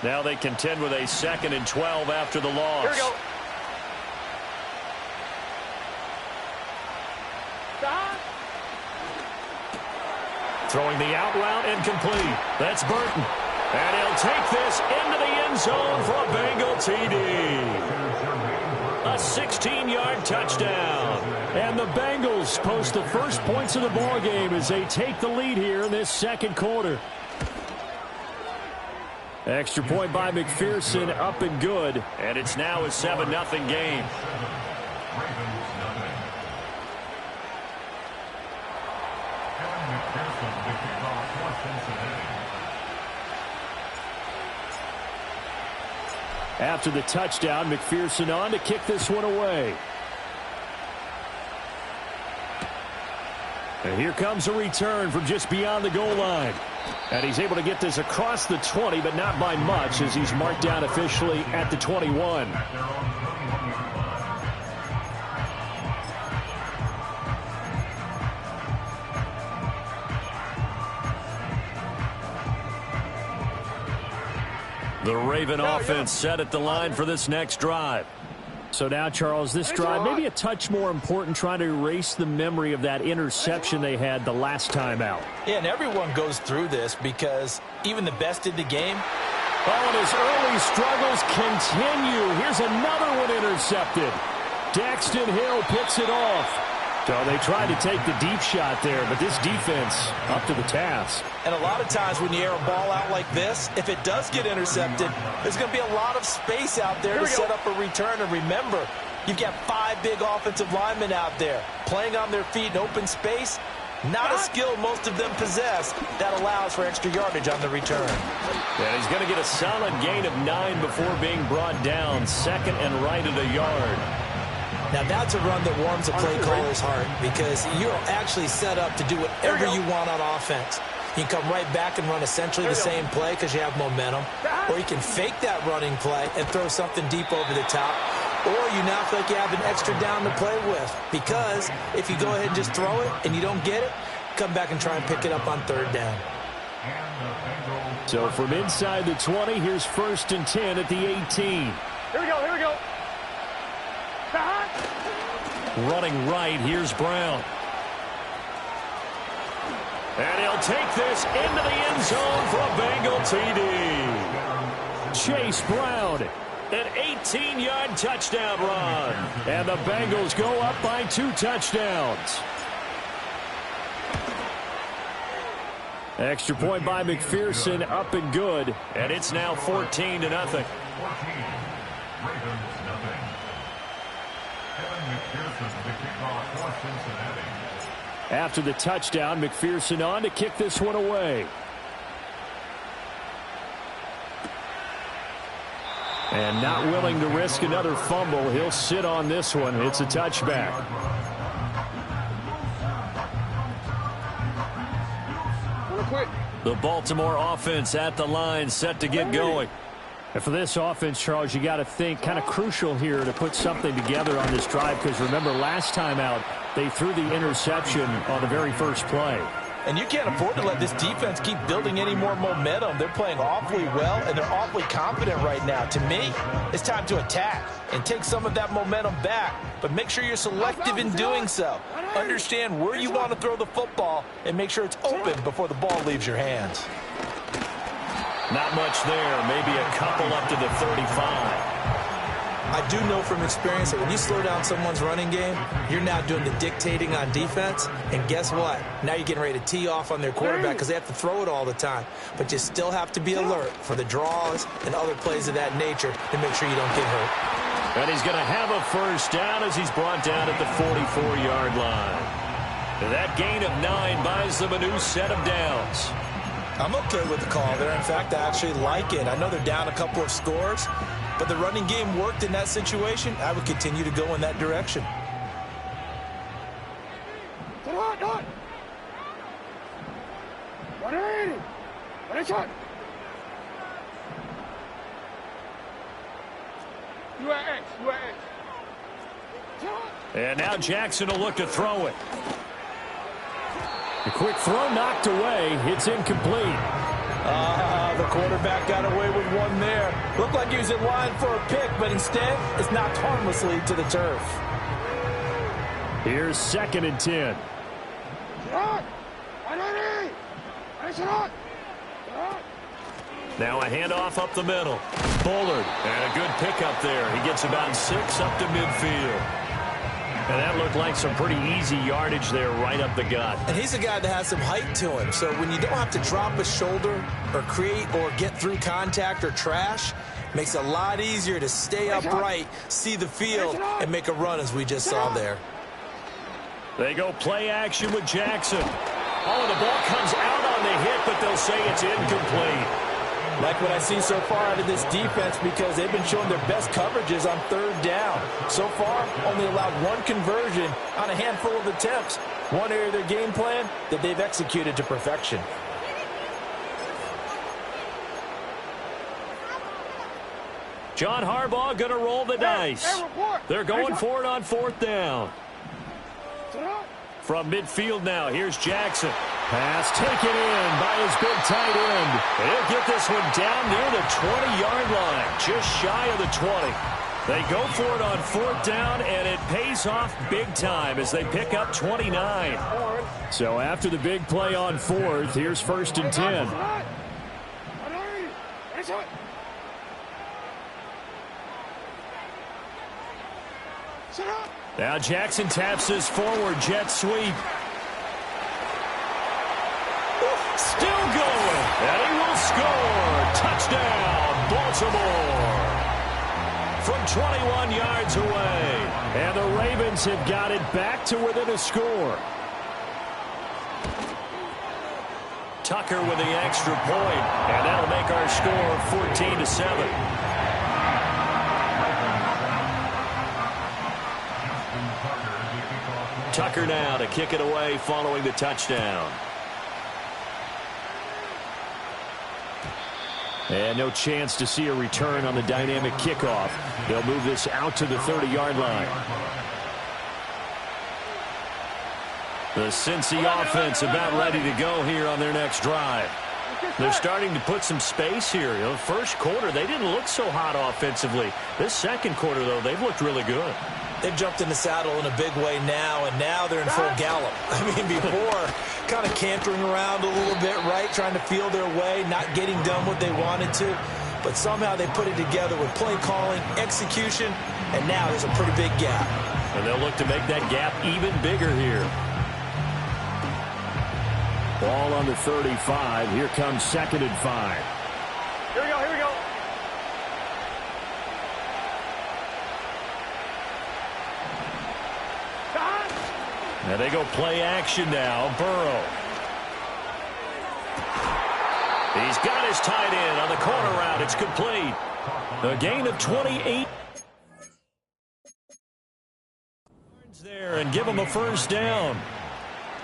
Now they contend with a 2nd and 12 after the loss. Here we go. Throwing the out route incomplete. That's Burton. And he'll take this into the end zone for a Bengal TD. A 16-yard touchdown. And the Bengals post the first points of the ball game as they take the lead here in this second quarter. Extra point by McPherson, up and good. And it's now a 7-0 game. After the touchdown, McPherson on to kick this one away. And here comes a return from just beyond the goal line. And he's able to get this across the 20, but not by much, as he's marked down officially at the 21. The Raven offense set at the line for this next drive. So now, Charles, this drive maybe a touch more important, trying to erase the memory of that interception they had the last time out. Yeah, and everyone goes through this because even the best in the game. Oh, and his early struggles continue. Here's another one intercepted. Daxton Hill picks it off. So they tried to take the deep shot there, but this defense up to the task. And a lot of times when you air a ball out like this, if it does get intercepted, there's going to be a lot of space out there to set up a return. And remember, you've got 5 big offensive linemen out there playing on their feet in open space. Not a skill most of them possess that allows for extra yardage on the return. And he's going to get a solid gain of 9 before being brought down. 2nd and right at a yard. Now that's a run that warms a play caller's heart because you're actually set up to do whatever you want on offense. You can come right back and run essentially the same play because you have momentum. Or you can fake that running play and throw something deep over the top. Or you now feel like you have an extra down to play with. Because if you go ahead and just throw it and you don't get it, come back and try and pick it up on 3rd down. So from inside the 20, here's 1st and 10 at the 18. Here we go, here we go. Running right, here's Brown. And he'll take this into the end zone for a Bengal TD. Chase Brown, an 18-yard touchdown run. And the Bengals go up by 2 touchdowns. Extra point by McPherson, up and good. And it's now 14-0. After the touchdown, McPherson on to kick this one away. And not willing to risk another fumble, he'll sit on this one. It's a touchback. The Baltimore offense at the line, set to get going. And for this offense, Charles, you got to think kind of crucial here to put something together on this drive, because remember last time out they threw the interception on the very first play. And you can't afford to let this defense keep building any more momentum. They're playing awfully well, and they're awfully confident right now. To me, it's time to attack and take some of that momentum back, but make sure you're selective in doing so. Understand where you want to throw the football and make sure it's open before the ball leaves your hands. Not much there, maybe a couple up to the 35. I do know from experience that when you slow down someone's running game, you're now doing the dictating on defense. And guess what? Now you're getting ready to tee off on their quarterback because they have to throw it all the time. But you still have to be alert for the draws and other plays of that nature to make sure you don't get hurt. And he's going to have a first down as he's brought down at the 44-yard line. That gain of 9 buys them a new set of downs. I'm okay with the call there. In fact, I actually like it. I know they're down a couple of scores, but the running game worked in that situation. I would continue to go in that direction. And now Jackson will look to throw it. The quick throw knocked away. It's incomplete. The quarterback got away with one there. Looked like he was in line for a pick, but instead, it's knocked harmlessly to the turf. Here's 2nd and 10. Now a handoff up the middle. Bullard, and a good pickup there. He gets about 6 up to midfield. And that looked like some pretty easy yardage there right up the gut. And he's a guy that has some height to him. So when you don't have to drop a shoulder or create or get through contact or trash, makes it a lot easier to stay upright, see the field, and make a run as we just saw there. They go play action with Jackson. Oh, the ball comes out on the hit, but they'll say it's incomplete. Like what I see so far out of this defense, because they've been showing their best coverages on 3rd down. So far, only allowed 1 conversion on a handful of attempts. One area of their game plan that they've executed to perfection. John Harbaugh going to roll the dice. They're going for it on 4th down. From midfield now, here's Jackson. Pass taken in by his big tight end. And he'll get this one down near the 20-yard line, just shy of the 20. They go for it on 4th down, and it pays off big time as they pick up 29. So after the big play on 4th, here's 1st and 10. Now Jackson taps his forward jet sweep. Still going, and he will score. Touchdown, Baltimore. From 21 yards away. And the Ravens have got it back to within a score. Tucker with the extra point, and that'll make our score 14-7. Tucker now to kick it away following the touchdown. And no chance to see a return on the dynamic kickoff. They'll move this out to the 30-yard line. The Cincy offense about ready to go here on their next drive. They're starting to put some space here. You know, first quarter, they didn't look so hot offensively. This second quarter, though, they've looked really good. They've jumped in the saddle in a big way now, and now they're in full gallop. I mean, before, kind of cantering around a little bit, right, trying to feel their way, not getting done what they wanted to. But somehow they put it together with play calling, execution, and now there's a pretty big gap. And they'll look to make that gap even bigger here. Ball on the 35. Here comes 2nd and 5. Here we go, here we go. Now they go play action now. Burrow. He's got his tight end on the corner route. It's complete. A gain of 28. There and give him a 1st down.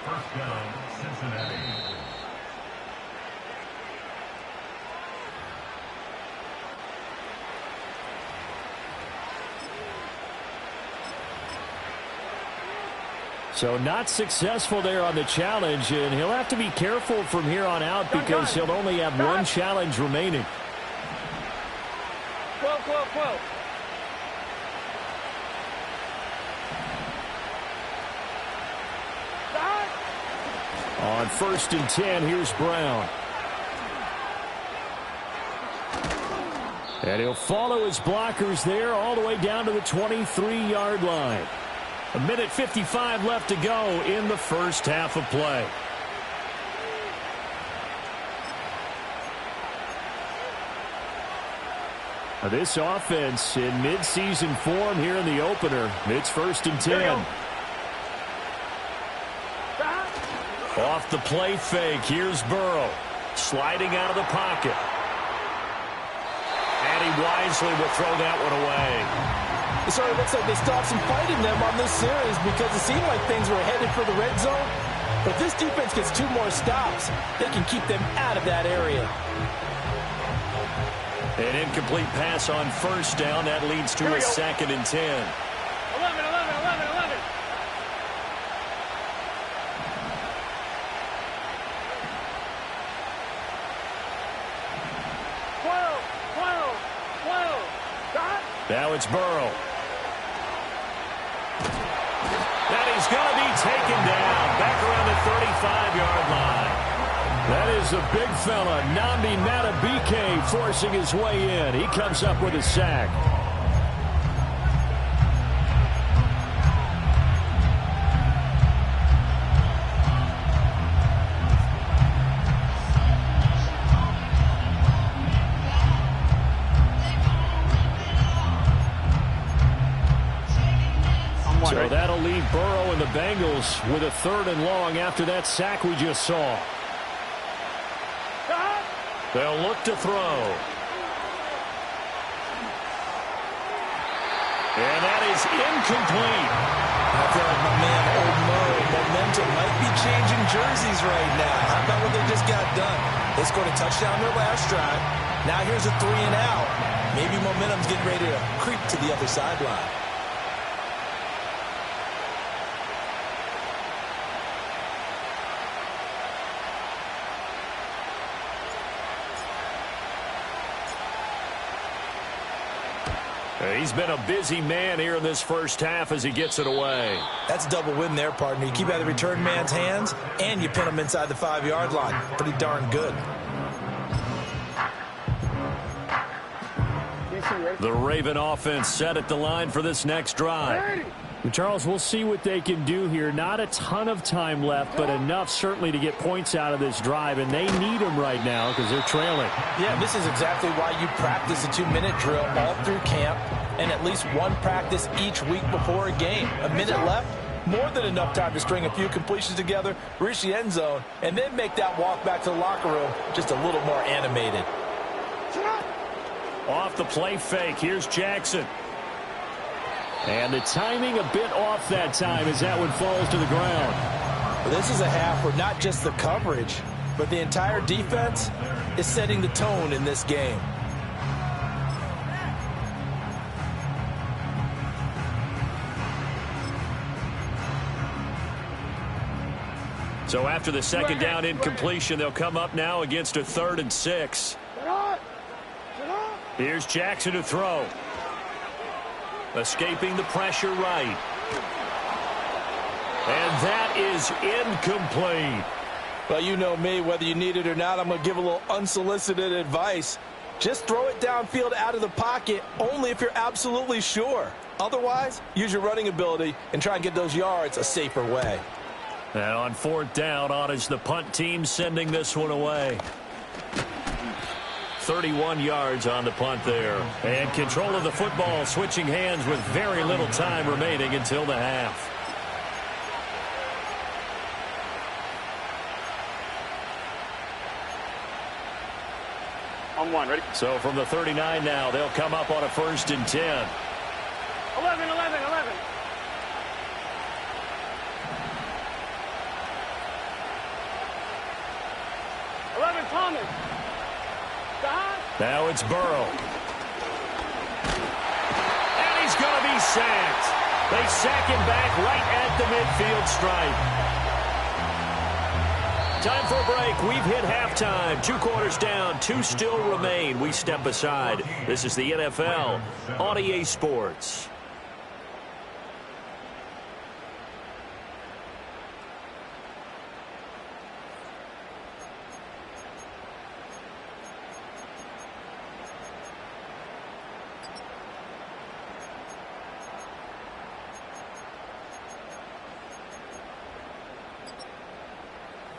First down, Cincinnati. So not successful there on the challenge, and he'll have to be careful from here on out because he'll only have one challenge remaining. 12, 12, 12. On 1st and 10, here's Brown. And he'll follow his blockers there all the way down to the 23-yard line. 1:55 left to go in the first half of play. This offense in midseason form here in the opener. It's 1st and 10. Off the play fake, here's Burrow. Sliding out of the pocket. And he wisely will throw that one away. It sort of looks like they still have some fight in them on this series because it seemed like things were headed for the red zone. But if this defense gets 2 more stops, they can keep them out of that area. An incomplete pass on 1st down. That leads to a 2nd and 10. 11, 11, 11, 11. Now it's Burrow. And he's going to be taken down back around the 35-yard line. That is a big fella, Nnamdi Madubuike, forcing his way in. He comes up with a sack. So that'll leave Burrow and the Bengals with a 3rd and long after that sack we just saw. They'll look to throw. And that is incomplete. I feel like my man, Old Mo, momentum might be changing jerseys right now. How about what they just got done? They scored a touchdown their last drive. Now here's a 3 and out. Maybe momentum's getting ready to creep to the other sideline. He's been a busy man here in this first half as he gets it away. That's a double win there, partner. You keep out of the return man's hands, and you pin him inside the 5-yard line. Pretty darn good. The Raven offense set at the line for this next drive. Charles, we'll see what they can do here. Not a ton of time left, but enough certainly to get points out of this drive, and they need them right now because they're trailing. Yeah, this is exactly why you practice a 2-minute drill all through camp and at least one practice each week before a game. A minute left, more than enough time to string a few completions together, reach the end zone, and then make that walk back to the locker room just a little more animated. Off the play fake, here's Jackson. And the timing a bit off that time as that one falls to the ground. Well, this is a half where not just the coverage, but the entire defense is setting the tone in this game. So after the second down incompletion, they'll come up now against a 3rd and 6. Here's Jackson to throw. Escaping the pressure right. And that is incomplete. Well, you know me, whether you need it or not, I'm going to give a little unsolicited advice. Just throw it downfield out of the pocket only if you're absolutely sure. Otherwise, use your running ability and try and get those yards a safer way. And on 4th down, on is the punt team sending this one away. 31 yards on the punt there. And control of the football switching hands with very little time remaining until the half. On 1, ready? So from the 39 now, they'll come up on a 1st and 10. 11. 11, Thomas. Now it's Burrow. And he's going to be sacked. They sack him back right at the midfield stripe. Time for a break. We've hit halftime. 2 quarters down. 2 still remain. We step aside. This is the NFL on EA Sports.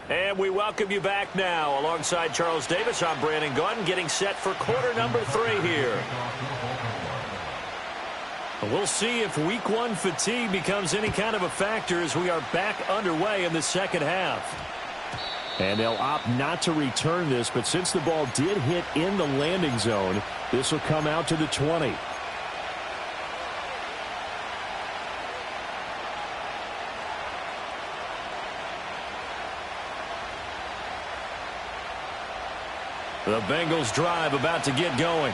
And we welcome you back now. Alongside Charles Davis, I'm Brandon Gunn, getting set for quarter number 3 here. We'll see if week 1 fatigue becomes any kind of a factor as we are back underway in the second half. And they'll opt not to return this, but since the ball did hit in the landing zone, this will come out to the 20. The Bengals drive about to get going.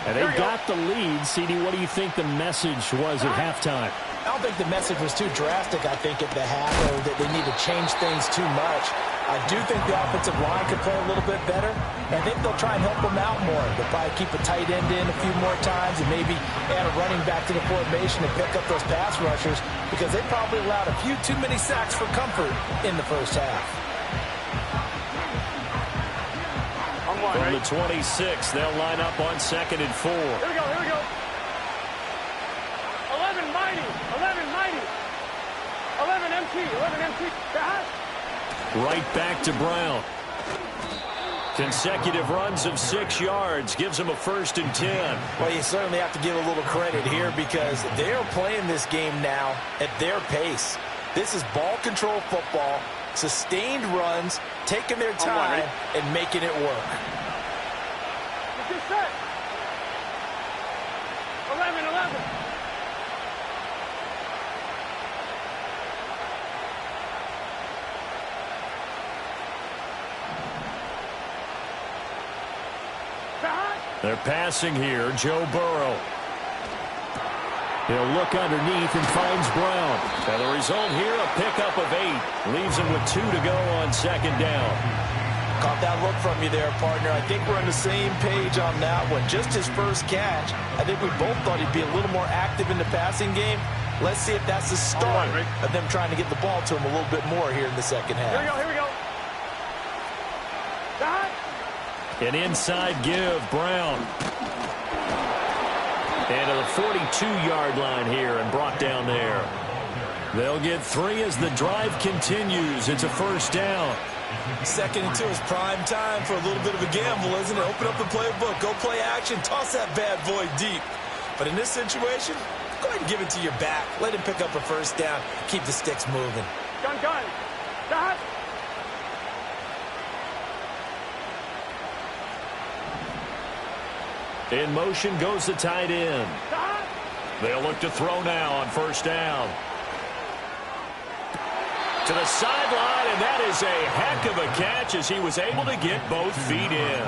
And they got the lead. CD, what do you think the message was at halftime? I don't think the message was too drastic, I think, at the half, or that they need to change things too much. I do think the offensive line could play a little bit better. I think they'll try and help them out more. They'll probably keep a tight end in a few more times and maybe add a running back to the formation and pick up those pass rushers because they probably allowed a few too many sacks for comfort in the first half. From the 26, they'll line up on 2nd and 4. Here we go, here we go. 11 mighty, 11 mighty. 11 MT, 11 MT. Right back to Brown. Consecutive runs of 6 yards gives him a 1st and 10. Well, you certainly have to give a little credit here because they're playing this game now at their pace. This is ball control football, sustained runs, taking their time, and making it work. Get set. 11, 11. They're passing here. Joe Burrow. He'll look underneath and finds Brown. And the result here, a pickup of 8. Leaves him with 2 to go on 2nd down. Caught that look from you there, partner. I think we're on the same page on that one. Just his first catch. I think we both thought he'd be a little more active in the passing game. Let's see if that's the start of them trying to get the ball to him a little bit more here in the second half. Here we go, here we go. An inside give, Brown. And to the 42-yard line here and brought down there. They'll get 3 as the drive continues. It's a 1st down. 2nd and 2 is prime time for a little bit of a gamble, isn't it? Open up the playbook, go play action, toss that bad boy deep. But in this situation, go ahead and give it to your back. Let him pick up a 1st down. Keep the sticks moving. Gun, gun. Dot. In motion goes the tight end. They'll look to throw now on 1st down. To the sideline, and that is a heck of a catch as he was able to get both feet in.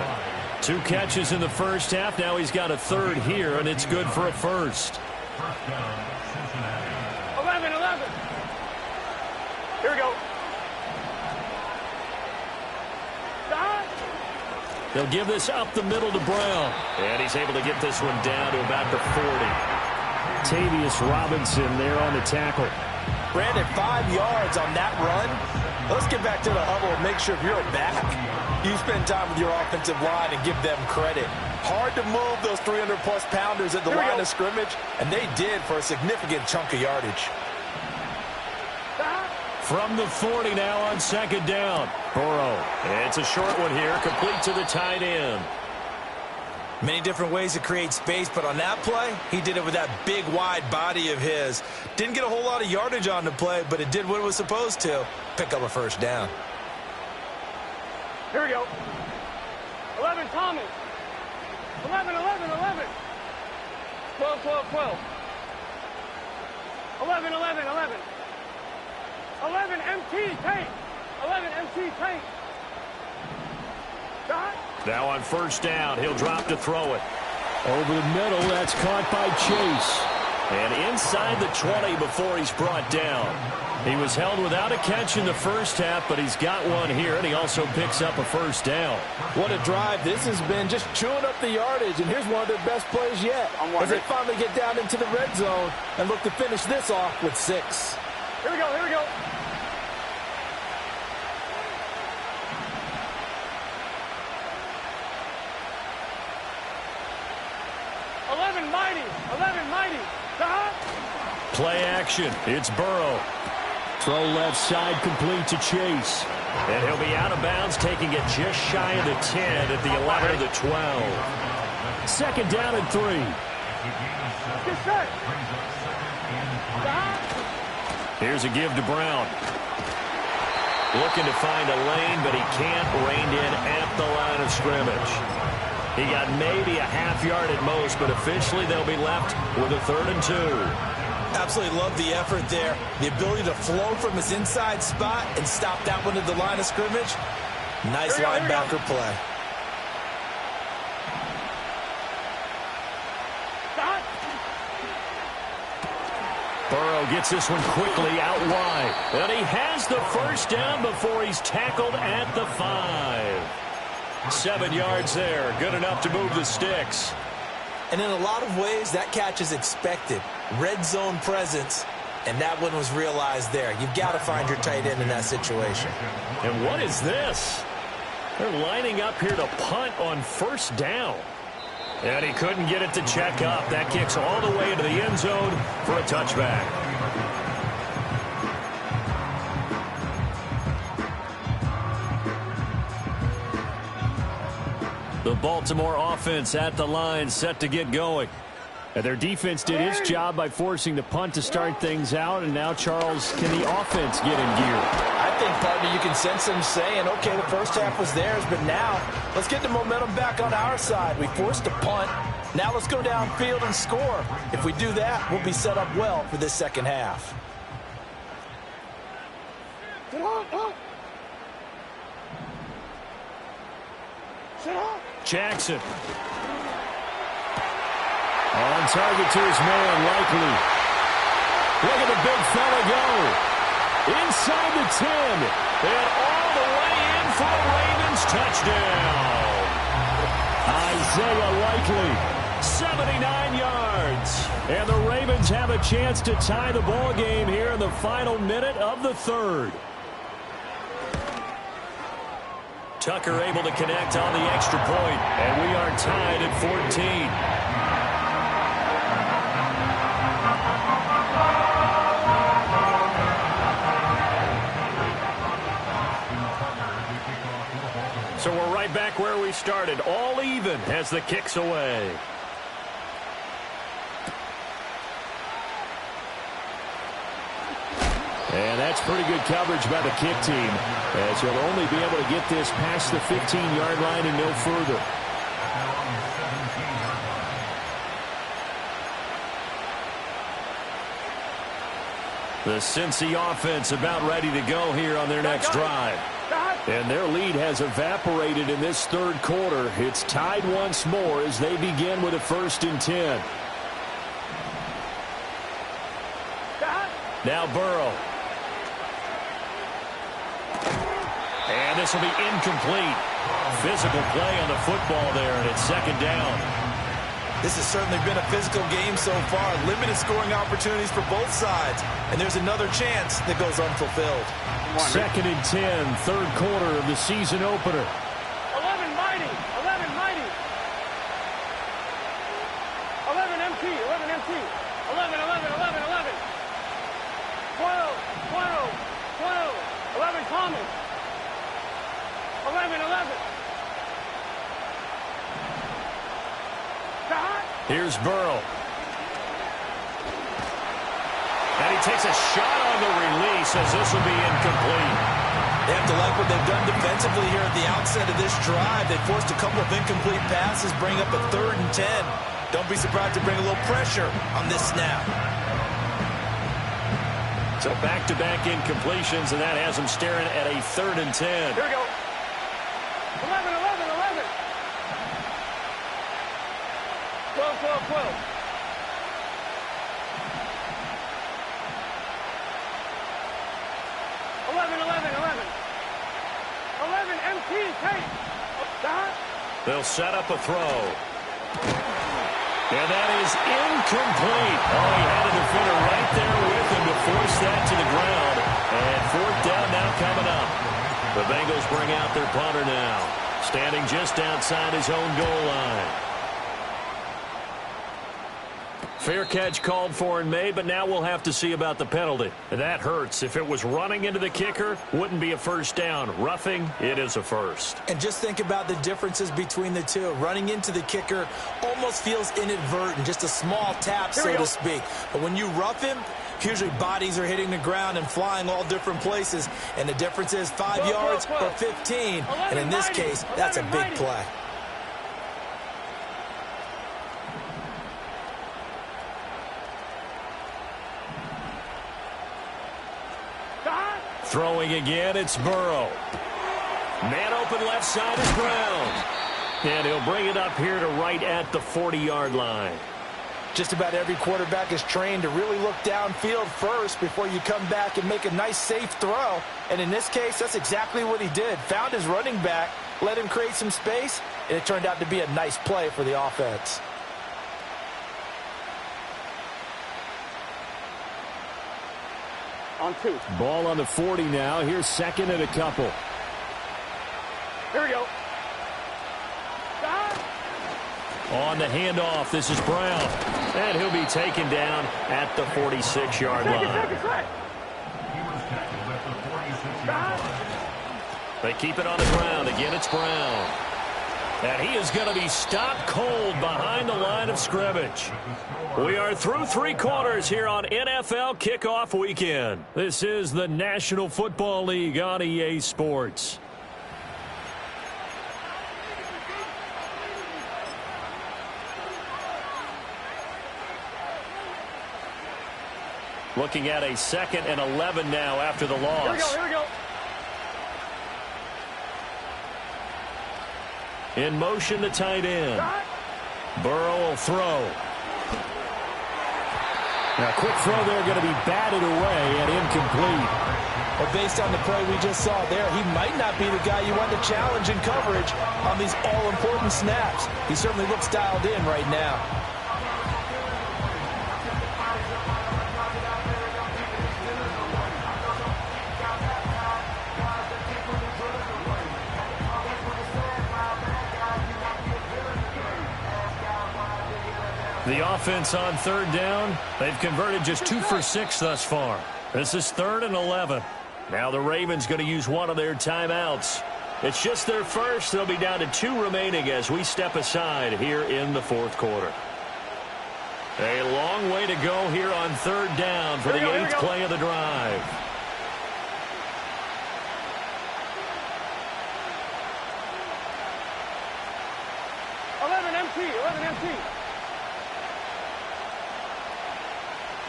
2 catches in the first half. Now he's got a 3rd here, and it's good for a 1st. 11, 11. Here we go. They'll give this up the middle to Brown. And he's able to get this one down to about the 40. Tavius Robinson there on the tackle. Brandon, 5 yards on that run. Let's get back to the huddle and make sure if you're back, you spend time with your offensive line and give them credit. Hard to move those 300-plus pounders at the line of scrimmage, and they did for a significant chunk of yardage. From the 40 now on 2nd down. Burrow. It's a short one here, complete to the tight end. Many different ways to create space, but on that play, he did it with that big, wide body of his. Didn't get a whole lot of yardage on the play, but it did what it was supposed to. Pick up a 1st down. Here we go. 11, Thomas. 11, 11, 11. 12, 12, 12. 11, 11, 11. 11 MT tank. 11 MT tank. Dot. Now on 1st down, he'll drop to throw it. Over the middle, that's caught by Chase. And inside the 20 before he's brought down. He was held without a catch in the first half, but he's got one here, and he also picks up a 1st down. What a drive this has been, just chewing up the yardage, and here's one of their best plays yet as they finally get down into the red zone and look to finish this off with 6. Here we go, here we go. Play action. It's Burrow. Throw left side complete to Chase. And he'll be out of bounds, taking it just shy of the 10 at the 11 of the 12. 2nd down and 3. Here's a give to Brown. Looking to find a lane, but he can't rein in at the line of scrimmage. He got maybe a half yard at most, but officially they'll be left with a 3rd and 2. Absolutely love the effort there. The ability to flow from his inside spot and stop that one at the line of scrimmage. Nice linebacker play. Burrow gets this one quickly out wide. And he has the first down before he's tackled at the 5. 7 yards there. Good enough to move the sticks. And in a lot of ways, that catch is expected. Red zone presence, and that one was realized there. You've got to find your tight end in that situation. And what is this? They're lining up here to punt on first down. And he couldn't get it to check up. That kicks all the way into the end zone for a touchback. The Baltimore offense at the line, set to get going. And their defense did its job by forcing the punt to start things out. And now, Charles, can the offense get in gear? I think, partner, you can sense them saying, okay, the first half was theirs, but now let's get the momentum back on our side. We forced a punt. Now let's go downfield and score. If we do that, we'll be set up well for this second half. Jackson. On target to his man, Likely. Look at the big fella go. Inside the 10. And all the way in for a Ravens touchdown. Isaiah Likely. 79 yards. And the Ravens have a chance to tie the ball game here in the final minute of the third. Tucker able to connect on the extra point, and we are tied at 14. So we're right back where we started, all even as the kick's away. And that's pretty good coverage by the kick team, as he'll only be able to get this past the 15-yard line and no further. The Cincy offense about ready to go here on their next drive. And their lead has evaporated in this third quarter. It's tied once more as they begin with a 1st and 10. Now Burrow. And this will be incomplete. Physical play on the football there, and it's second down. This has certainly been a physical game so far. Limited scoring opportunities for both sides. And there's another chance that goes unfulfilled. 2nd and 10, third quarter of the season opener. 11 mighty. 11 mighty. 11 MT. 11 MT. 11, 11, 11, 11. 12, 12, 12. 11 Thomas. 11, 11. Here's Burrow. And he takes a shot on the release as this will be incomplete. They have to like what they've done defensively here at the outset of this drive. They forced a couple of incomplete passes, bring up a 3rd and 10. Don't be surprised to bring a little pressure on this snap. So back-to-back incompletions, and that has them staring at a 3rd and 10. Here we go. 11, 11, 11. 12, 12, 12. 11, 11, 11. 11 MT tape. They'll set up a throw. And that is incomplete. Oh, he had a defender right there with him to force that to the ground. And 4th down now coming up. The Bengals bring out their punter now, standing just outside his own goal line. Fair catch called for and made, but now we'll have to see about the penalty. And that hurts. If it was running into the kicker, wouldn't be a first down. Roughing, it is a first. And just think about the differences between the two. Running into the kicker almost feels inadvertent, just a small tap, so to speak. But when you rough him, usually bodies are hitting the ground and flying all different places. And the difference is 5 yards or 15. And in this case, that's a big play. Throwing again, it's Burrow. Man open left side is Brown. And he'll bring it up here to right at the 40-yard line. Just about every quarterback is trained to really look downfield first before you come back and make a nice, safe throw. And in this case, that's exactly what he did. Found his running back, let him create some space, and it turned out to be a nice play for the offense. On 2. Ball on the 40 now. Here's second and a couple. Here we go. On the handoff, this is Brown. And he'll be taken down at the 46-yard line. He was tackled at the 46-yard line. They keep it on the ground. Again, it's Brown. And he is going to be stopped cold behind the line of scrimmage. We are through 3 quarters here on NFL Kickoff Weekend. This is the National Football League on EA Sports. Looking at a 2nd and 11 now after the loss. Here we go. In motion, the tight end. Burrow will throw. Now, quick throw there, going to be batted away and incomplete. Well, based on the play we just saw there, he might not be the guy you want to challenge in coverage on these all-important snaps. He certainly looks dialed in right now. The offense on 3rd down. They've converted just 2 for 6 thus far. This is 3rd and 11. Now the Ravens going to use one of their timeouts. It's just their first. They'll be down to 2 remaining as we step aside here in the 4th quarter. A long way to go here on 3rd down for the 8th play of the drive.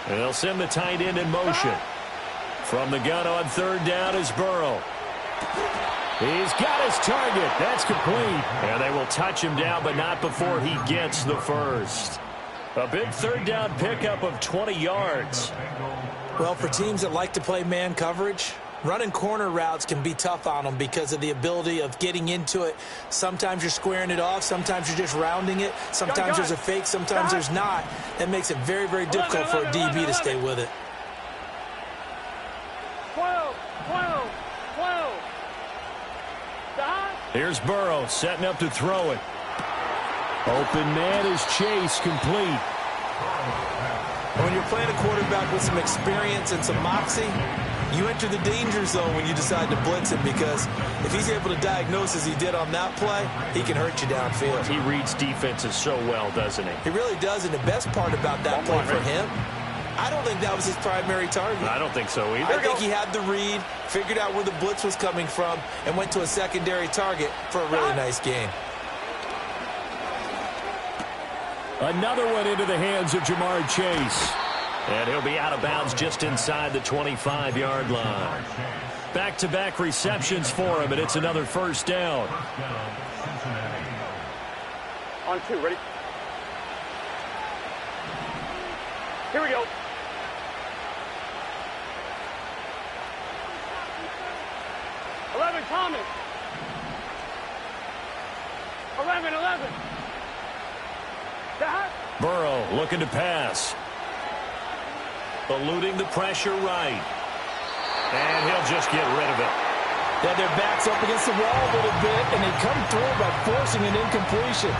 They'll send the tight end in motion. From the gun on 3rd down is Burrow. He's got his target. That's complete. And they will touch him down, but not before he gets the first. A big 3rd down pickup of 20 yards. Well, for teams that like to play man coverage, running corner routes can be tough on them because of the ability of getting into it. Sometimes you're squaring it off. Sometimes you're just rounding it. Sometimes there's a fake. Sometimes there's not. That makes it very, very difficult for a DB to stay with it. 12. Here's Burrow setting up to throw it. Open man is Chase, complete. When you're playing a quarterback with some experience and some moxie, you enter the danger zone when you decide to blitz him, because if he's able to diagnose as he did on that play, he can hurt you downfield. He reads defenses so well, doesn't he? He really does, and the best part about that play for him, I don't think that was his primary target. I don't think so either. I think he had the read, figured out where the blitz was coming from, and went to a secondary target for a really nice gain. Another one into the hands of Jamar Chase. And he'll be out of bounds just inside the 25-yard line. Back-to-back receptions for him, and it's another 1st down. On 2, ready? Here we go. Thomas. 11. Burrow looking to pass. Eluding the pressure right. And he'll just get rid of it. Yeah, their back's up against the wall a little bit, and they come through by forcing an incompletion.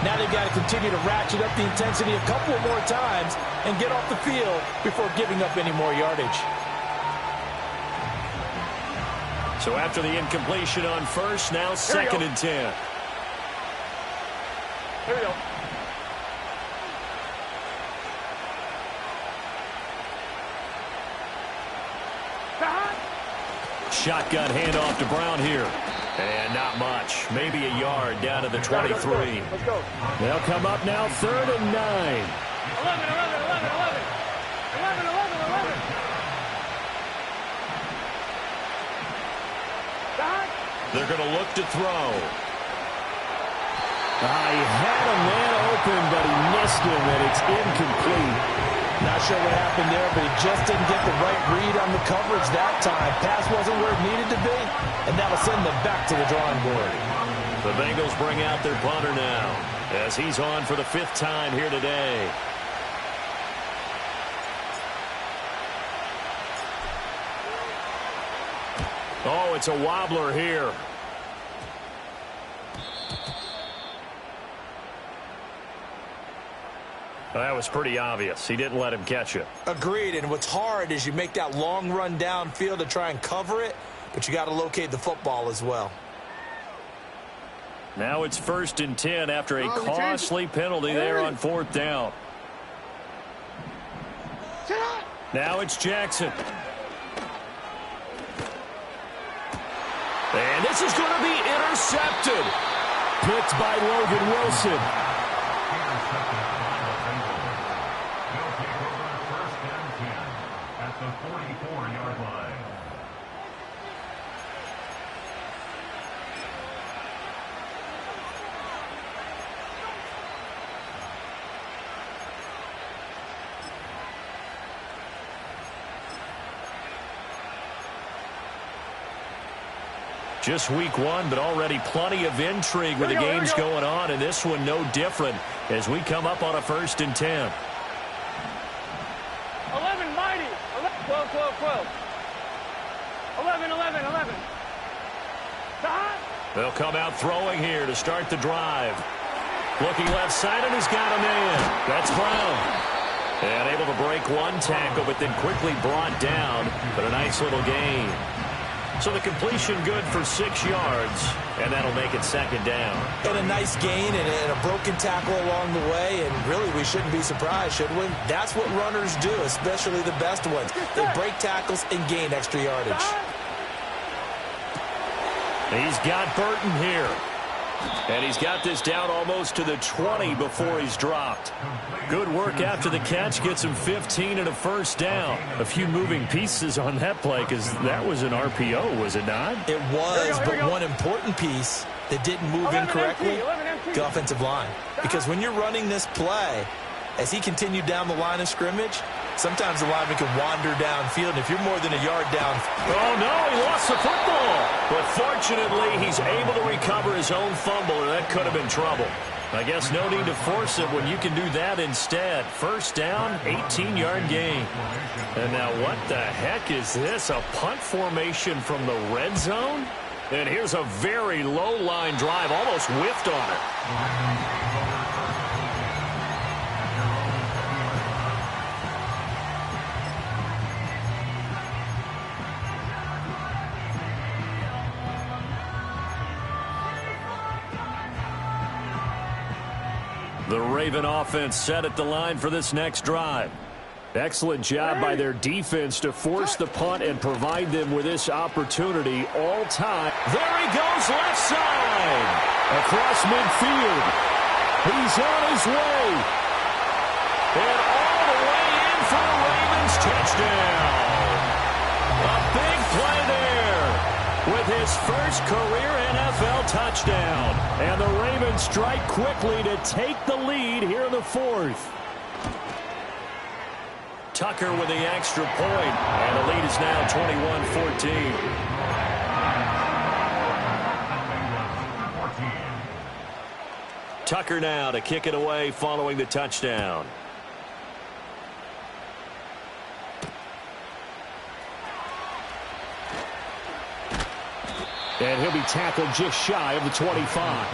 Now they've got to continue to ratchet up the intensity a couple more times and get off the field before giving up any more yardage. So after the incompletion on first, now 2nd and 10. Here we go. Shotgun handoff to Brown here. And not much. Maybe a yard down to the 23. Let's go. They'll come up now 3rd and 9. 11. They're going to look to throw. He had a man open, but he missed him, and it's incomplete. Not sure what happened there, but he just didn't get the right read on the coverage that time. Pass wasn't where it needed to be, and that'll send them back to the drawing board. The Bengals bring out their punter now, as he's on for the 5th time here today. Oh, it's a wobbler here. That was pretty obvious. He didn't let him catch it. Agreed, and what's hard is you make that long run downfield to try and cover it, but you got to locate the football as well. Now it's 1st and 10 after a costly penalty there on 4th down. Now it's Jackson. And this is going to be intercepted. Picked by Logan Wilson. At the 44-yard line. Just week 1, but already plenty of intrigue with the games going on, and this one no different as we come up on a 1st and 10. 11, mighty. 12, 12, 12. 11, 11, 11. They'll come out throwing here to start the drive. Looking left side, and he's got a man. That's Brown. And able to break one tackle, but then quickly brought down. But a nice little gain. So the completion good for 6 yards, and that'll make it 2nd down. And a nice gain and a broken tackle along the way, and really we shouldn't be surprised, should we? That's what runners do, especially the best ones. They break tackles and gain extra yardage. He's got Burton here. And he's got this down almost to the 20 before he's dropped. Good work after the catch. Gets him 15 and a 1st down. A few moving pieces on that play because that was an RPO, was it not? It was, but one important piece that didn't move incorrectly, the offensive line. Because when you're running this play, as he continued down the line of scrimmage, sometimes the lineman can wander downfield, and if you're more than a yard down... Oh, no, he lost the football. But fortunately, he's able to recover his own fumble, or that could have been trouble. I guess no need to force it when you can do that instead. 1st down, 18-yard gain. And now what the heck is this? A punt formation from the red zone? And here's a very low-line drive, almost whiffed on it. The Raven offense set at the line for this next drive. Excellent job by their defense to force the punt and provide them with this opportunity all time. There he goes, left side. Across midfield. He's on his way. And all the way in for the Ravens touchdown. A big play there with his first career NFL touchdown. And the Ravens strike quickly to take the lead here in the 4th. Tucker with the extra point, and the lead is now 21-14. Tucker now to kick it away following the touchdown. And he'll be tackled just shy of the 25.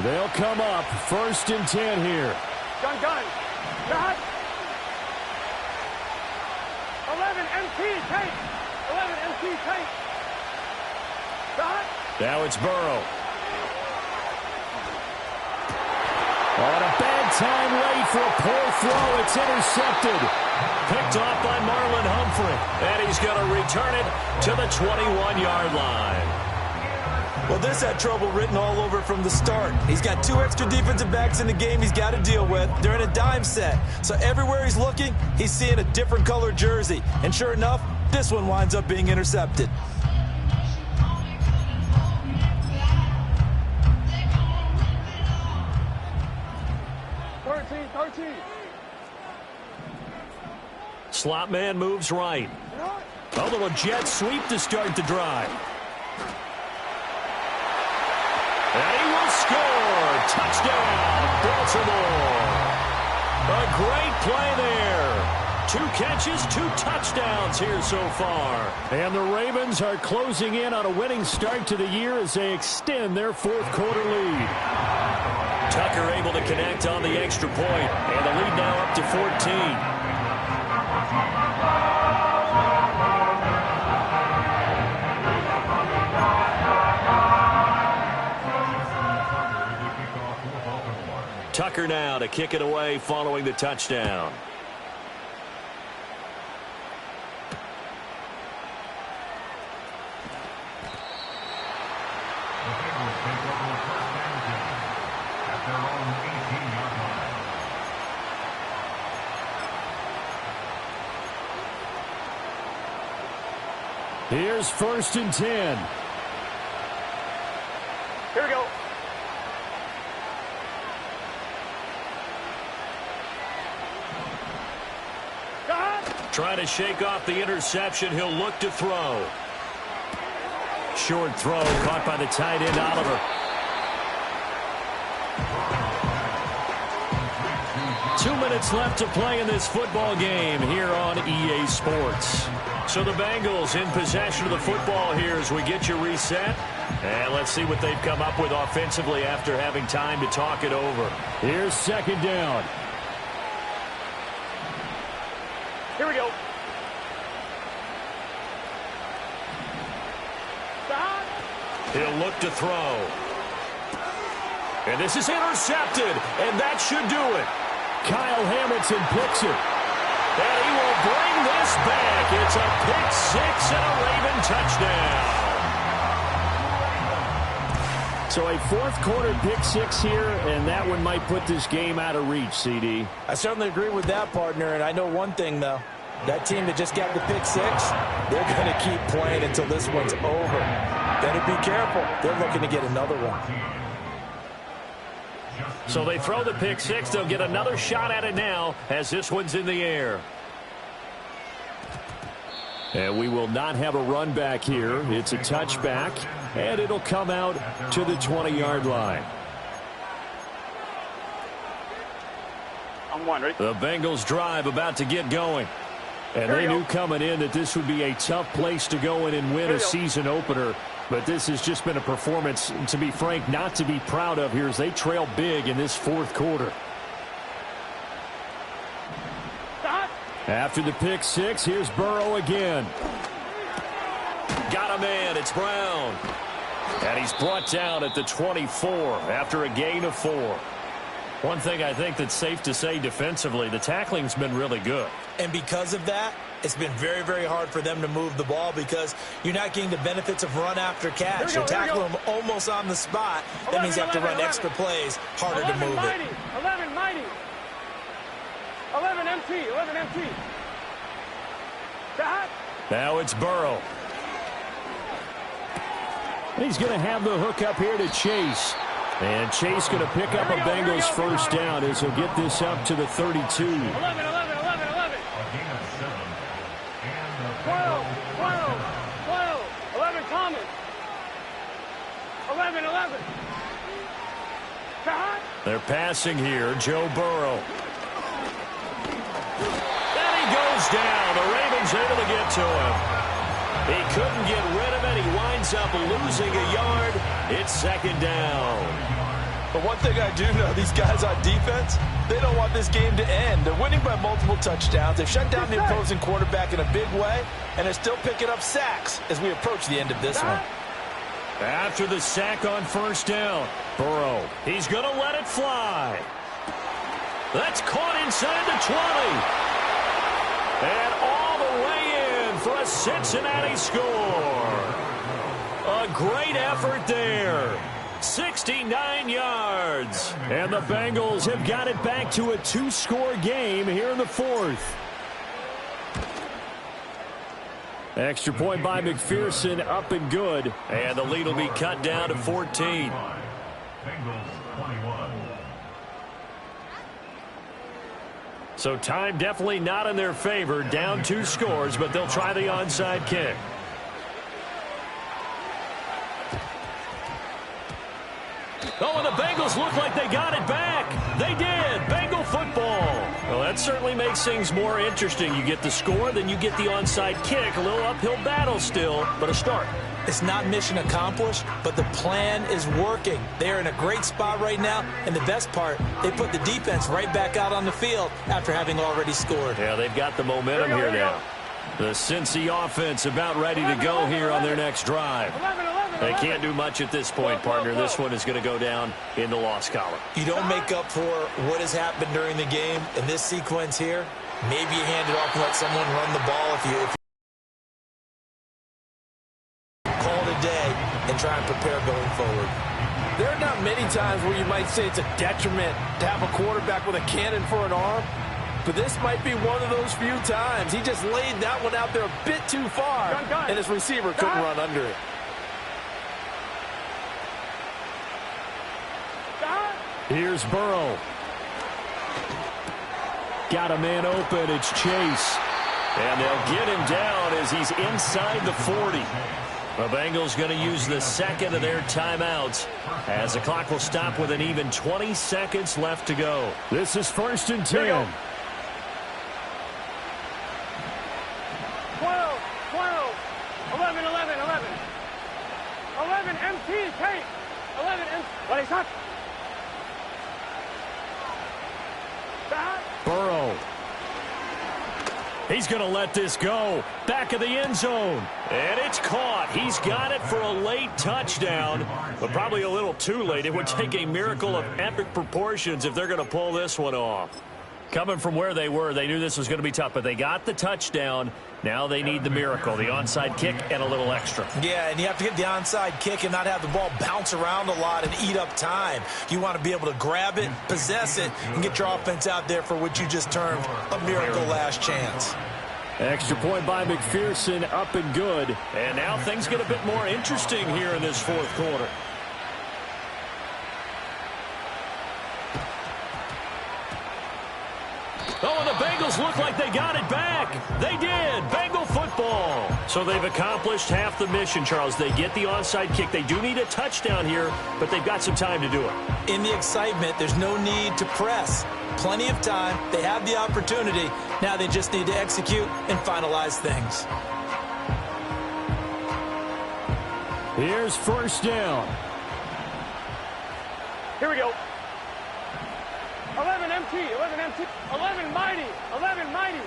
They'll come up 1st and 10 here. Gun. Got. 11 MT tape. 11 MT tape. Got. Now it's Burrow. On a bad time late for a poor throw. It's intercepted. Picked off by Marlon Humphrey. And he's going to return it to the 21-yard line. Well, this had trouble written all over from the start. He's got 2 extra defensive backs in the game he's got to deal with. They're in a dime set. So everywhere he's looking, he's seeing a different color jersey. And sure enough, this one winds up being intercepted. Slot man moves right. A little jet sweep to start the drive. And he will score. Touchdown, Baltimore. A great play there. 2 catches, 2 touchdowns here so far. And the Ravens are closing in on a winning start to the year as they extend their 4th quarter lead. Tucker able to connect on the extra point, and the lead now up to 14. Tucker now to kick it away following the touchdown. Here's 1st and 10. Here we go. Trying to shake off the interception. He'll look to throw. Short throw caught by the tight end, Oliver. 2 minutes left to play in this football game here on EA Sports. So the Bengals in possession of the football here as we get you reset. And let's see what they've come up with offensively after having time to talk it over. Here's 2nd down. Here we go. He'll look to throw. And this is intercepted, and that should do it. Kyle Hamilton picks it. And he will bring this back. It's a pick 6 and a Raven touchdown. So a 4th quarter pick 6 here, and that one might put this game out of reach, CD. I certainly agree with that, partner, and I know one thing, though. That team that just got the pick 6, they're going to keep playing until this one's over. Better be careful. They're looking to get another one. So they throw the pick 6. They'll get another shot at it now as this one's in the air. And we will not have a run back here. It's a touchback, and it'll come out to the 20-yard line. I'm one, right? The Bengals drive about to get going. And they knew coming in that this would be a tough place to go in and win a season opener. But this has just been a performance, to be frank, not to be proud of here as they trail big in this 4th quarter. After the pick 6, here's Burrow again. Got a man. It's Brown. And he's brought down at the 24 after a gain of 4. One thing I think that's safe to say defensively, the tackling's been really good. And because of that, it's been very, very hard for them to move the ball because you're not getting the benefits of run after catch. You're tackling them almost on the spot. That means you have to run extra plays, harder to move it. 11 mighty. 11 MT. 11 MT. Now it's Burrow. He's going to have the hook up here to Chase. And Chase going to pick up a Bengals 1st down as he'll get this up to the 32. 11. 12. 12. 11 Thomas. 11. They're passing here. Joe Burrow. And he goes down. The Ravens able to get to him. He couldn't get rid of it. He winds up losing a yard. It's 2nd down. But one thing I do know, these guys on defense, they don't want this game to end. They're winning by multiple touchdowns. They've shut down the opposing quarterback in a big way, and they're still picking up sacks as we approach the end of this one. After the sack on 1st down, Burrow, he's going to let it fly. That's caught inside the 20. And all the way in for a Cincinnati score. A A great effort there. 69 yards. And the Bengals have got it back to a 2-score game here in the fourth. Extra point by McPherson, up and good. And the lead will be cut down to 14. So time definitely not in their favor. Down 2 scores, but they'll try the onside kick. Oh, and the Bengals look like they got it back. They did. Bengal football. Well, that certainly makes things more interesting. You get the score, then you get the onside kick. A little uphill battle still, but a start. It's not mission accomplished, but the plan is working. They're in a great spot right now, and the best part, they put the defense right back out on the field after having already scored. Yeah, they've got the momentum here now. The Cincy offense about ready to go here on their next drive. They can't do much at this point, partner. This one is going to go down in the loss column. You don't make up for what has happened during the game in this sequence here. Maybe you hand it off and let someone run the ball if you call it a day and try and prepare going forward. There are not many times where you might say it's a detriment to have a quarterback with a cannon for an arm, but this might be one of those few times. He just laid that one out there a bit too far, and his receiver couldn't run under it. Here's Burrow. Got a man open. It's Chase. And they'll get him down as he's inside the 40. The Bengals going to use the second of their timeouts as the clock will stop with an even 20 seconds left to go. This is 1st and 10. 12, 12, 11, 11, 11. 11 MT, take. 11 MT. What is that? Burrow. He's going to let this go. Back of the end zone. And it's caught. He's got it for a late touchdown, but probably a little too late. It would take a miracle of epic proportions if they're going to pull this one off. Coming from where they were, they knew this was going to be tough, but they got the touchdown. Now they need the miracle, the onside kick and a little extra. Yeah, and you have to get the onside kick and not have the ball bounce around a lot and eat up time. You want to be able to grab it, possess it, and get your offense out there for what you just termed a miracle last chance. Extra point by McPherson, up and good. And now things get a bit more interesting here in this fourth quarter. Oh, and the Bengals look like they got it back. They did. Bengal football. So they've accomplished half the mission, Charles. They get the onside kick. They do need a touchdown here, but they've got some time to do it. In the excitement, there's no need to press. Plenty of time. They have the opportunity. Now they just need to execute and finalize things. Here's 1st down. Here we go. 11 MT, 11 MT, 11 mighty, 11 mighty.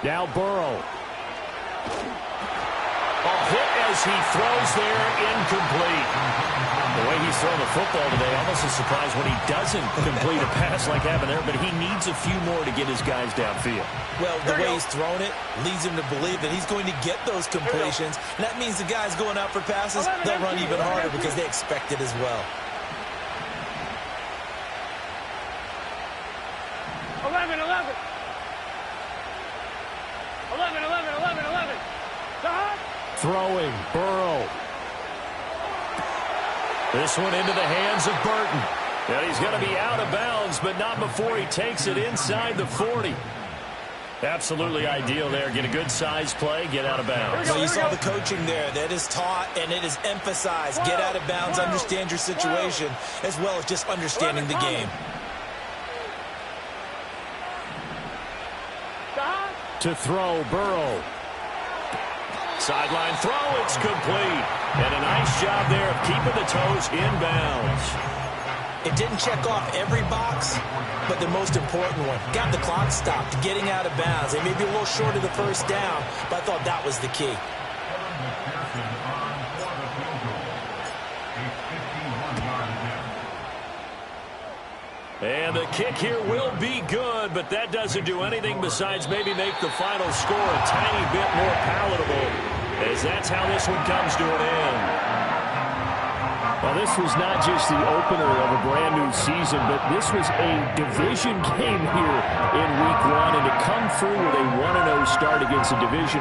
Now Burrow. A hit as he throws there, incomplete. The way he's throwing the football today, almost a surprise when he doesn't complete a pass like happened there, but he needs a few more to get his guys downfield. Well, the way he's thrown it leads him to believe that he's going to get those completions, and that means the guys going out for passes, they'll run even harder because they expect it as well. 11, 11. 11, 11, 11, 11. Throwing, Burrow. This one into the hands of Burton. And he's going to be out of bounds, but not before he takes it inside the 40. Absolutely ideal there. Get a good size play, get out of bounds. Well, you saw the coaching there. That is taught and it is emphasized. Get out of bounds, understand your situation, as well as just understanding the game. To throw, Burrow. Sideline throw, it's complete. And a nice job there of keeping the toes inbounds. It didn't check off every box, but the most important one. Got the clock stopped, getting out of bounds. They may be a little short of the first down, but I thought that was the key. And the kick here will be good, but that doesn't do anything besides maybe make the final score a tiny bit more palatable, as that's how this one comes to an end. Well, this was not just the opener of a brand-new season, but this was a division game here in Week 1, and to come through with a 1-0 start against a division